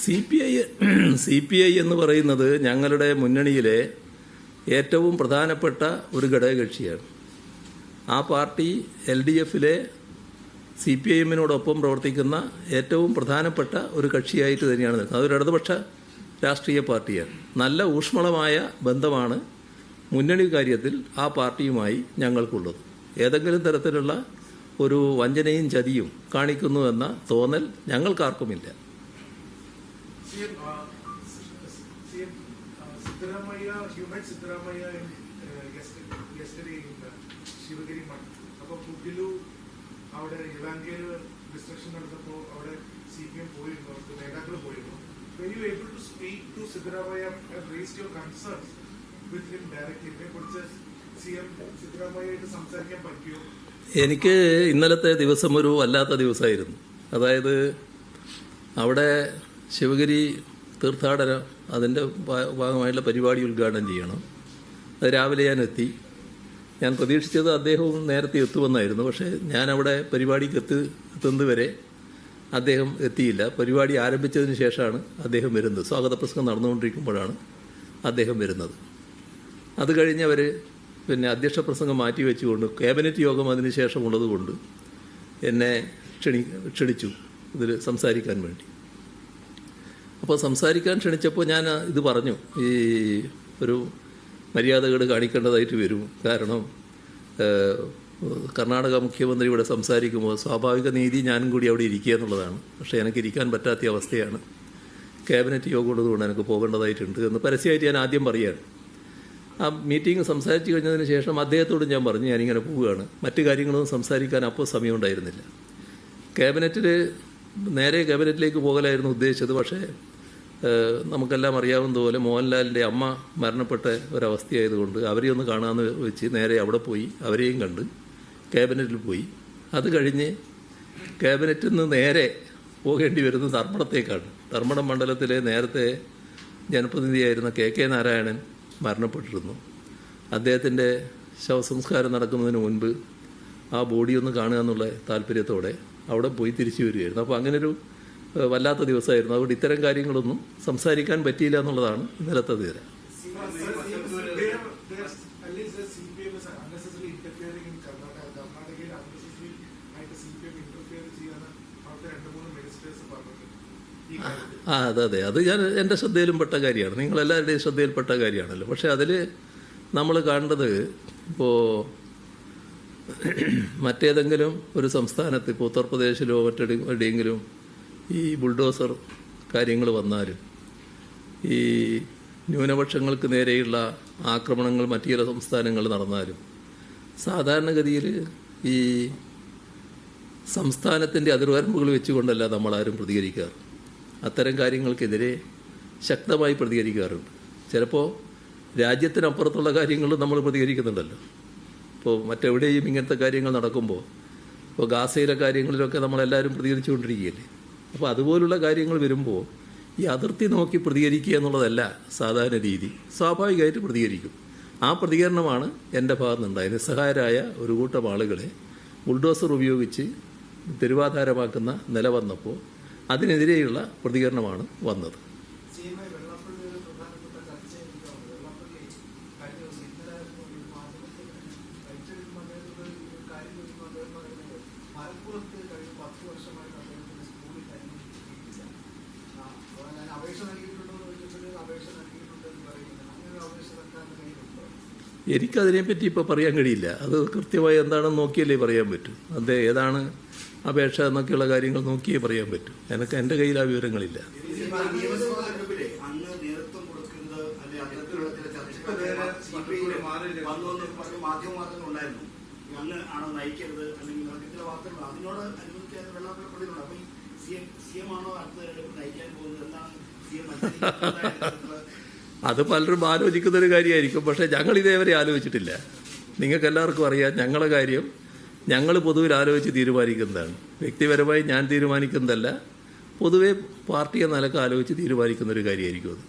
C P I എന്ന് പറയുന്നത് ഞങ്ങളുടെ മുന്നണിയിലെ ഏറ്റവും പ്രധാനപ്പെട്ട ഒരു ഘടകകക്ഷിയാണ്. ആ പാർട്ടി LDFിലെ CPIMനോടൊപ്പം പ്രവർത്തിക്കുന്ന ഏറ്റവും പ്രധാനപ്പെട്ട ഒരു കക്ഷിയായിട്ട് തന്നെയാണ് നിൽക്കുന്നത്. അതൊരു ഇടതുപക്ഷ രാഷ്ട്രീയ പാർട്ടിയാണ്. നല്ല ഊഷ്മളമായ ബന്ധമാണ് മുന്നണി കാര്യത്തിൽ ആ പാർട്ടിയുമായി ഞങ്ങൾക്കുള്ളത്. ഏതെങ്കിലും തരത്തിലുള്ള ഒരു വഞ്ചനയും ചതിയും കാണിക്കുന്നു എന്ന തോന്നൽ ഞങ്ങൾക്കാർക്കുമില്ല. അവിടെ ഇളങ്കയിൽ ഡിസ്ട്രക്ഷൻ നടന്നപ്പോൾ അവിടെ CPM പോയിരുന്നു, നേതാക്കൾ പോയിരുന്നു. Were you able to speak to Siddaramaiah and raise your concerns with him directly? ഇതിനെക്കുറിച്ച് CM സിദ്ധരാമയ്യയായിട്ട് സംസാരിക്കാൻ പറ്റിയോ? എനിക്ക് ഇന്നലത്തെ ദിവസം ഒരു വല്ലാത്ത ദിവസമായിരുന്നു. അതായത് അവിടെ ശിവഗിരി തീർത്ഥാടനം അതിൻ്റെ ഭാഗമായിട്ടുള്ള പരിപാടി ഉദ്ഘാടനം ചെയ്യണം. അത് രാവിലെ ഞാൻ എത്തി. ഞാൻ പ്രതീക്ഷിച്ചത് അദ്ദേഹവും നേരത്തെ എത്തുമെന്നായിരുന്നു. പക്ഷേ ഞാൻ അവിടെ പരിപാടിക്ക് എത്തുന്നത് വരെ അദ്ദേഹം എത്തിയില്ല. പരിപാടി ആരംഭിച്ചതിന് ശേഷമാണ് അദ്ദേഹം വരുന്നത്. സ്വാഗത പ്രസംഗം നടന്നുകൊണ്ടിരിക്കുമ്പോഴാണ് അദ്ദേഹം വരുന്നത്. അത് കഴിഞ്ഞവർ പിന്നെ അധ്യക്ഷ പ്രസംഗം മാറ്റിവെച്ചുകൊണ്ട് ക്യാബിനറ്റ് യോഗം അതിന് ശേഷമുള്ളതുകൊണ്ട് എന്നെ ക്ഷണിച്ചു ഇതിൽ സംസാരിക്കാൻ വേണ്ടി. അപ്പോൾ സംസാരിക്കാൻ ക്ഷണിച്ചപ്പോൾ ഞാൻ ഇത് പറഞ്ഞു, ഈ ഒരു മര്യാദകൾ കാണിക്കേണ്ടതായിട്ട് വരും. കാരണം കർണാടക മുഖ്യമന്ത്രി ഇവിടെ സംസാരിക്കുമ്പോൾ സ്വാഭാവിക നീതി ഞാനും കൂടി അവിടെ ഇരിക്കുക എന്നുള്ളതാണ്. പക്ഷേ എനിക്ക് ഇരിക്കാൻ പറ്റാത്ത അവസ്ഥയാണ്. ക്യാബിനറ്റ് യോഗം ഉള്ളതുകൊണ്ട് എനിക്ക് പോകേണ്ടതായിട്ടുണ്ട് എന്ന് പരസ്യമായിട്ട് ഞാൻ ആദ്യം പറയുകയാണ്. ആ മീറ്റിംഗ് സംസാരിച്ച് കഴിഞ്ഞതിന് ശേഷം അദ്ദേഹത്തോട് ഞാൻ പറഞ്ഞു ഞാനിങ്ങനെ പോവുകയാണ്. മറ്റു കാര്യങ്ങളൊന്നും സംസാരിക്കാൻ അപ്പോൾ സമയമുണ്ടായിരുന്നില്ല. നേരെ ക്യാബിനറ്റിലേക്ക് പോകലായിരുന്നു ഉദ്ദേശിച്ചത്. പക്ഷേ നമുക്കെല്ലാം അറിയാവുന്നതുപോലെ മോഹൻലാലിൻ്റെ അമ്മ മരണപ്പെട്ട ഒരവസ്ഥയായതുകൊണ്ട് അവരെ ഒന്ന് കാണാമെന്ന് വെച്ച് നേരെ അവിടെ പോയി അവരെയും കണ്ട് ക്യാബിനറ്റിൽ പോയി. അത് കഴിഞ്ഞ് ക്യാബിനറ്റിൽ നിന്ന് നേരെ പോകേണ്ടി വരുന്നത് ധർമ്മടത്തേക്കാണ്. ധർമ്മടം മണ്ഡലത്തിലെ നേരത്തെ ജനപ്രതിനിധിയായിരുന്ന KK നാരായണൻ മരണപ്പെട്ടിരുന്നു. അദ്ദേഹത്തിൻ്റെ ശവസംസ്കാരം നടക്കുന്നതിന് മുൻപ് ആ ബോഡി ഒന്ന് കാണുക എന്നുള്ള താല്പര്യത്തോടെ അവിടെ പോയി തിരിച്ചു വരികയായിരുന്നു. അപ്പോൾ അങ്ങനൊരു വല്ലാത്ത ദിവസമായിരുന്നു. അതുകൊണ്ട് ഇത്തരം കാര്യങ്ങളൊന്നും സംസാരിക്കാൻ പറ്റിയില്ല എന്നുള്ളതാണ് ഇന്നലത്തെ തീരെ. അതെ അത് എൻ്റെ ശ്രദ്ധയിലും പെട്ട കാര്യമാണ്. നിങ്ങളെല്ലാവരുടെയും ശ്രദ്ധയിൽപ്പെട്ട കാര്യമാണല്ലോ. പക്ഷേ അതിൽ നമ്മൾ കാണേണ്ടത് ഇപ്പോൾ മറ്റേതെങ്കിലും ഒരു സംസ്ഥാനത്ത് ഇപ്പോൾ ഉത്തർപ്രദേശിലോ മറ്റെവിടെയെങ്കിലും ഈ ബുൾഡോസർ കാര്യങ്ങൾ വന്നാലും ഈ ന്യൂനപക്ഷങ്ങൾക്ക് നേരെയുള്ള ആക്രമണങ്ങൾ മറ്റു ചില സംസ്ഥാനങ്ങളിൽ നടന്നാലും സാധാരണഗതിയിൽ ഈ സംസ്ഥാനത്തിൻ്റെ അതിർവരമ്പുകൾ വെച്ചുകൊണ്ടല്ല നമ്മളാരും പ്രതികരിക്കാറ്. അത്തരം കാര്യങ്ങൾക്കെതിരെ ശക്തമായി പ്രതികരിക്കാറുണ്ട്. ചിലപ്പോൾ രാജ്യത്തിനപ്പുറത്തുള്ള കാര്യങ്ങളും നമ്മൾ പ്രതികരിക്കുന്നുണ്ടല്ലോ. ഇപ്പോൾ മറ്റെവിടെയും ഇങ്ങനത്തെ കാര്യങ്ങൾ നടക്കുമ്പോൾ ഇപ്പോൾ ഗാസയിലെ കാര്യങ്ങളിലൊക്കെ നമ്മളെല്ലാവരും പ്രതികരിച്ചുകൊണ്ടിരിക്കുകയല്ലേ. അപ്പോൾ അതുപോലുള്ള കാര്യങ്ങൾ വരുമ്പോൾ ഈ അതിർത്തി നോക്കി പ്രതികരിക്കുക എന്നുള്ളതല്ല സാധാരണ രീതി. സ്വാഭാവികമായിട്ട് പ്രതികരിക്കും. ആ പ്രതികരണമാണ് എൻ്റെ ഭാഗത്തുനിന്നുണ്ടായത്. നിസ്സഹായരായ ഒരു കൂട്ടം ആളുകളെ ബുൾഡോസർ ഉപയോഗിച്ച് തെരുവാധാരമാക്കുന്ന നില വന്നപ്പോൾ അതിനെതിരെയുള്ള പ്രതികരണമാണ് വന്നത്. എനിക്കതിനെപ്പറ്റി ഇപ്പോൾ പറയാൻ കഴിയില്ല. അത് കൃത്യമായി എന്താണെന്ന് നോക്കിയല്ലേ പറയാൻ പറ്റൂ. അത് ഏതാണ് അപേക്ഷ എന്നൊക്കെയുള്ള കാര്യങ്ങൾ നോക്കിയേ പറയാൻ പറ്റൂ. എൻ്റെ കയ്യിൽ ആ വിവരങ്ങളില്ല. അത് പലരും ആലോചിക്കുന്നൊരു കാര്യമായിരിക്കും. പക്ഷേ ഞങ്ങൾ ഇതേവരെ ആലോചിച്ചിട്ടില്ല. നിങ്ങൾക്കെല്ലാവർക്കും അറിയാം ഞങ്ങളുടെ കാര്യം ഞങ്ങൾ പൊതുവിൽ ആലോചിച്ച് തീരുമാനിക്കുന്നതാണ്. വ്യക്തിപരമായി ഞാൻ തീരുമാനിക്കുന്നതല്ല, പൊതുവെ പാർട്ടി എന്ന നിലക്ക് ആലോചിച്ച് തീരുമാനിക്കുന്നൊരു കാര്യമായിരിക്കും അത്.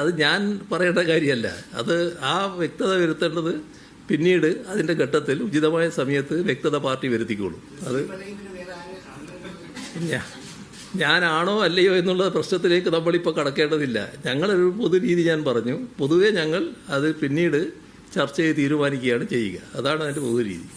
അത് ഞാൻ പറയേണ്ട കാര്യമല്ല. അത് ആ വ്യക്തത വരുത്തേണ്ടത് പിന്നീട് അതിൻ്റെ ഘട്ടത്തിൽ ഉചിതമായ സമയത്ത് വ്യക്തത പാർട്ടി വരുത്തിക്കോളും. അത് ഞാനാണോ അല്ലയോ എന്നുള്ള പ്രശ്നത്തിലേക്ക് നമ്മളിപ്പോൾ കടക്കേണ്ടതില്ല. ഞങ്ങളൊരു പൊതുരീതി ഞാൻ പറഞ്ഞു. പൊതുവേ ഞങ്ങൾ അത് പിന്നീട് ചർച്ച ചെയ്ത് തീരുമാനിക്കുകയാണ് ചെയ്യുക. അതാണ് അതിൻ്റെ പൊതുരീതി.